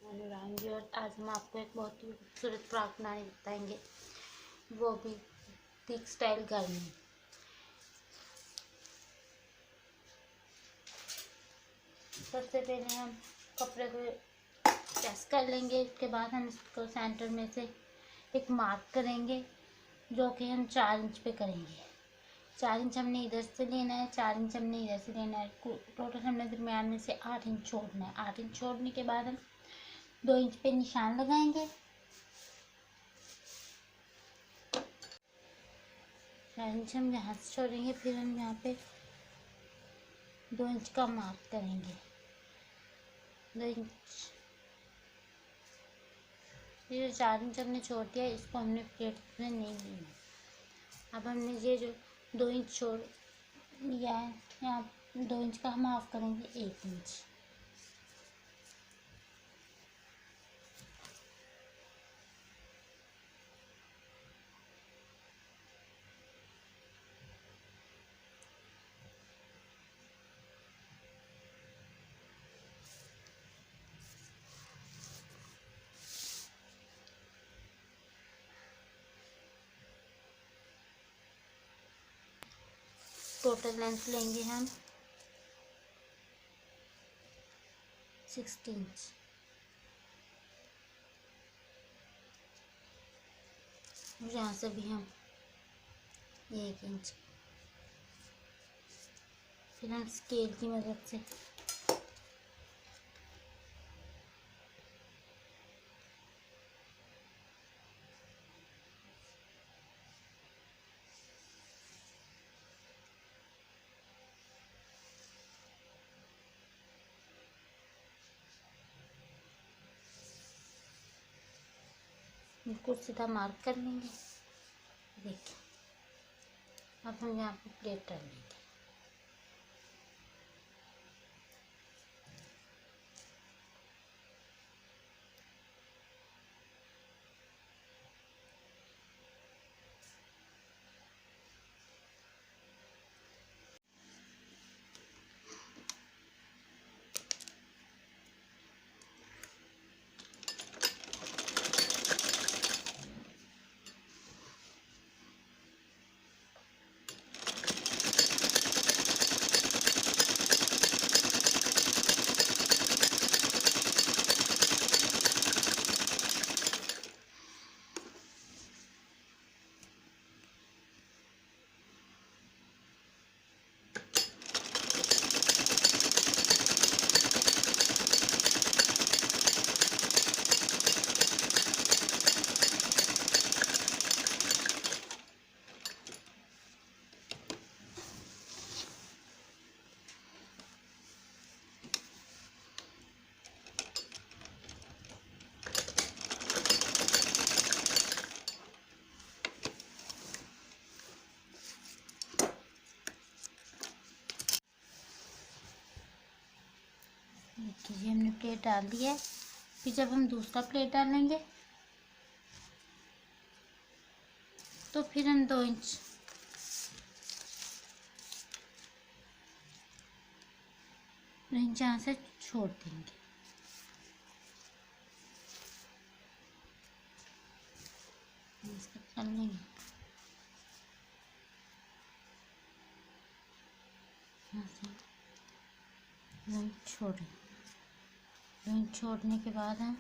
अनुरांगी। और आज हम आपको एक बहुत ही खूबसूरत फ्रॉक बनाने बताएंगे, वो भी थिक स्टाइल घर में। सबसे पहले हम कपड़े को प्रेस कर लेंगे। उसके बाद हम इसको सेंटर में से एक मार्क करेंगे, जो कि हम 4 इंच पे करेंगे। 4 इंच हमने इधर से लेना है, 4 इंच हमने इधर से लेना है। टोटल हमने दरम्यान में से 8 इंच छोड़ना है। 8 इंच छोड़ने के बाद हम 2 इंच पे निशान लगाएंगे। 4 इंच हम यहाँ से छोड़ेंगे, फिर हम यहाँ पे 2 इंच का मार्क करेंगे। 2 इंच, ये जो 4 इंच हमने छोड़ दिया, इसको हमने प्लेट में नहीं लेना। अब हमने ये जो 2 इंच छोड़ लिया है, यहाँ 2 इंच का हम हाफ करेंगे 1 इंच। टोटल लेंथ लेंगे हम 60 इंच। यहाँ से भी हम 1 इंच। फिर हम स्केल की मदद से बिल्कुल सीधा मार्क कर लेंगे। देखिए, अब हम यहाँ पे प्लेट डाल लेंगे। देखिए, हमने प्लेट डाल दी है। फिर जब हम दूसरा प्लेट डालेंगे तो फिर हम 2 इंच यहाँ से छोड़ देंगे। इसको कर लेंगे, यहाँ से 2 इंच छोड़ें। 2 इंच छोड़ने के बाद हम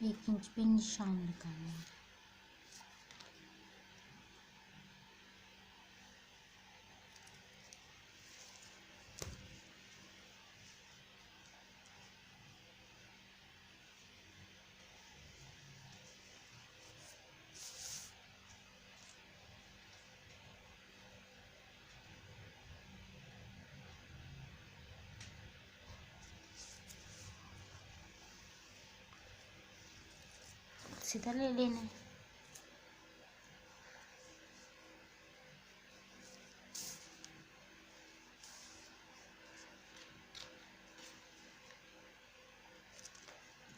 1 इंच पे निशान लगाएंगे। सीधा ले लेना है।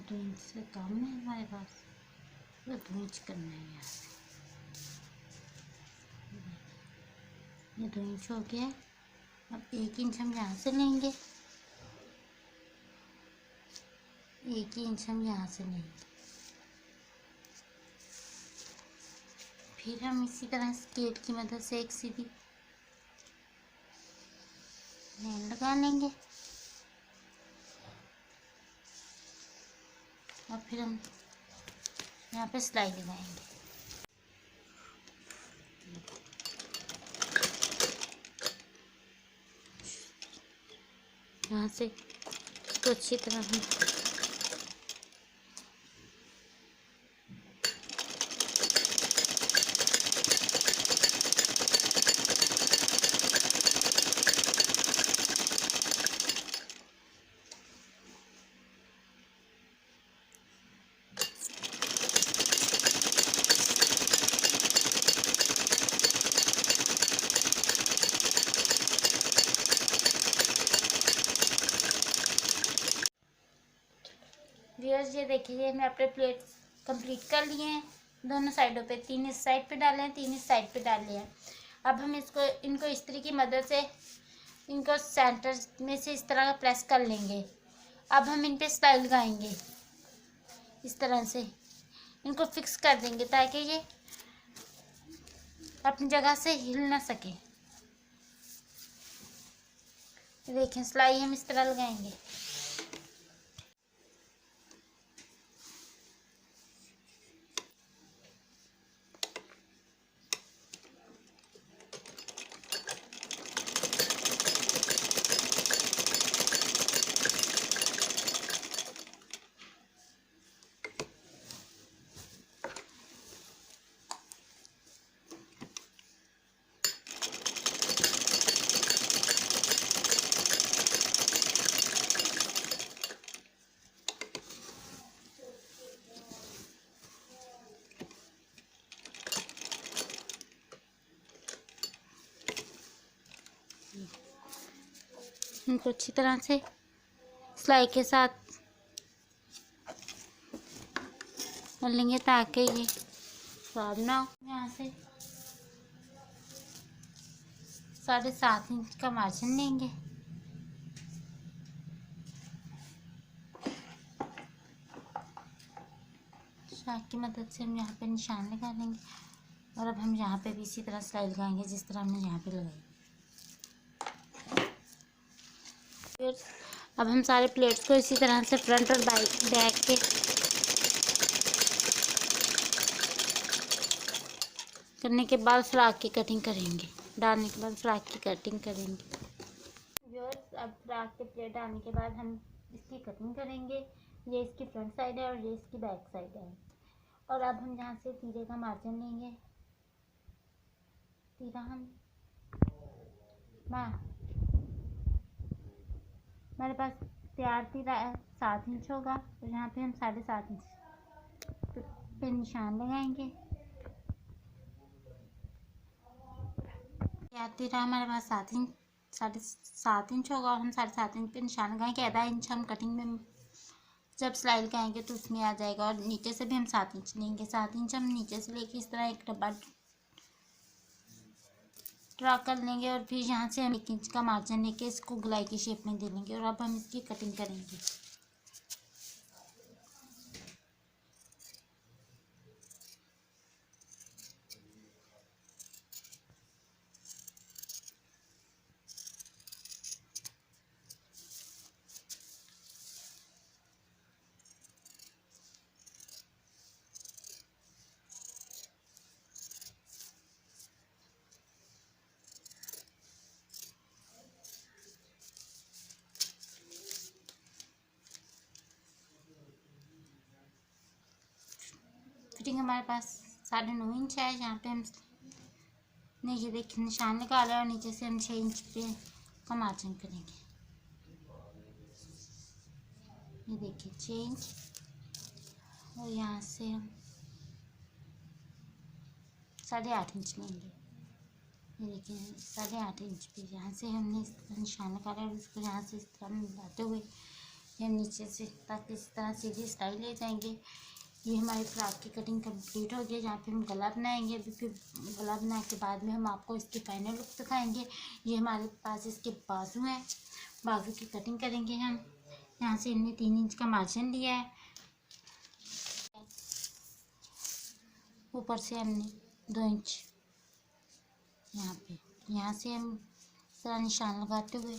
दो इंच से कम है हमारे पास, तो 2 इंच करना है। यहाँ से ये 2 इंच हो गया। अब 1 इंच हम यहाँ से लेंगे। 1 ही इंच हम यहाँ से लेंगे। फिर हम इसी तरह स्केल की मदद से एक सीधी लाइन लगा लेंगे और फिर हम यहाँ पे सिलाई लगाएंगे। यहाँ से इसको अच्छी तरह हम व्यूअर्स, ये देखिए मैं अपने प्लेट कंप्लीट कर लिए हैं दोनों साइडों पे। 3 इस साइड पे डाले हैं, 3 इस साइड पे डाले हैं। अब हम इनको इस्त्री की मदद से इनको सेंटर में से इस तरह प्रेस कर लेंगे। अब हम इन पे सिलाई लगाएंगे, इस तरह से इनको फिक्स कर देंगे ताकि ये अपनी जगह से हिल ना सके। देखें, सिलाई हम इस तरह लगाएंगे। इनको अच्छी तरह से सिलाई के साथ कर लेंगे ताकि ये खराब ना हो। यहाँ से 7.5 इंच का मार्जिन लेंगे। चाक की मदद से हम यहाँ पे निशान लगा लेंगे और अब हम यहाँ पे भी इसी तरह सिलाई लगाएंगे जिस तरह हमने यहाँ पे लगाई। अब हम सारे प्लेट्स को इसी तरह से फ्रंट और बैक के करने के बाद फ्रॉक की कटिंग करेंगे। डालने के बाद फ्रॉक की कटिंग करेंगे। व्यूअर्स, अब फ्रॉक के प्लेट डालने के बाद हम इसकी कटिंग करेंगे। ये इसकी फ्रंट साइड है और ये इसकी बैक साइड है। और अब हम यहाँ से तीरे का मार्जिन लेंगे। तीरा हम हमारे पास तैयार तीरा 7 इंच होगा, तो यहाँ पे हम 7.5 इंच पे निशान लगाएंगे। तैयार तीरा हमारे पास 7.5 इंच होगा और हम 7.5 इंच पे निशान लगाएंगे। आधा इंच हम कटिंग में जब सिलाई लगाएंगे तो उसमें आ जाएगा। और नीचे से भी हम 7 इंच लेंगे। 7 इंच हम नीचे से लेके इस तरह एक डब्बा ड्रा कर लेंगे और फिर यहाँ से हम 1 इंच का मार्जिन लेके इसको गोलाई की शेप में दे लेंगे। और अब हम इसकी कटिंग करेंगे। फिटिंग हमारे पास 9.5 इंच है। यहाँ पे हम ने ये देखिए निशान निकाला है और नीचे से हम 6 इंच पे का मार्जिन करेंगे। ये देखिए 6 इंच और यहाँ से हम 8.5 इंच लेंगे। ये देखिए 8.5 इंच पे यहाँ से हमने इस तरह निशान निकाला और इसको यहाँ से इस तरह मिलाते हुए हम नीचे से ताकि इस तरह सीधी स्टाइल ले जाएंगे। ये हमारी फ्रॉक की कटिंग कंप्लीट हो गई। जहाँ पे हम गला बनाएंगे। अभी फिर गला बनाने के बाद में हम आपको इसकी फाइनल लुक दिखाएंगे। ये हमारे पास इसके बाजू हैं, बाजू की कटिंग करेंगे हम। यहाँ से हमने 3 इंच का मार्जिन लिया है, ऊपर से हमने 2 इंच यहाँ पे, यहाँ से हम इस तरह निशान लगाते हुए